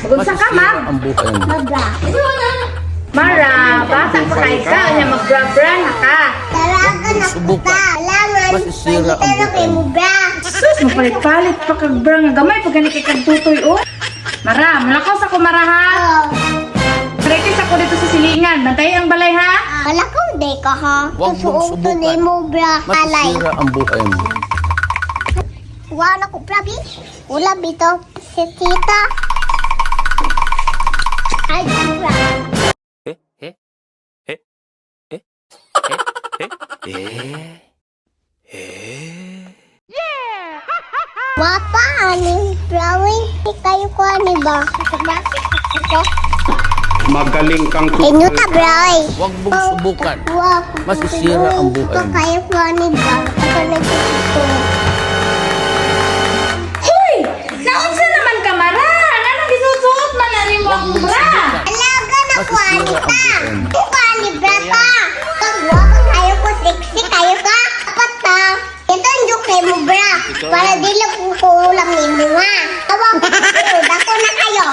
Unsa ka, ma'am? Ang buhay mo. Mara, bata pa kay ka, nya magbra-bra na ka. Subukan. Masisira ang buhay mo. Sus, mapalit-palit pa kag bra nga gamay pag gani kay kagtutoy o. Mara, malakaw sa ko mara ha. Practice ako dito sa silingan. Bantay ang balay ha. Huwag mong subukan. Masisira ang buhay mo. Wala ko prabi. Wala bito si tita. Ay, bra. Wapa ani prawing kayo ko ani ba? Magaling kang Inyo ta bray. Huwag mong subukan. Wa Masisira ang buhay mo. Kayo ko ani ba? Ako nagtuturo. Hoy! Naunsa naman ka, Mara? Anong gisusuot man na rin mo ang bra? Alaga na ko ani Masisira ang ta. buhay mo. Ko ani bra ta. Kagwa kayo ko sexy kayo ka. Apat ta. Ito ang kay mo bra. Para dili ko ulam ni mo nga. Tawag ko. Dako na kayo.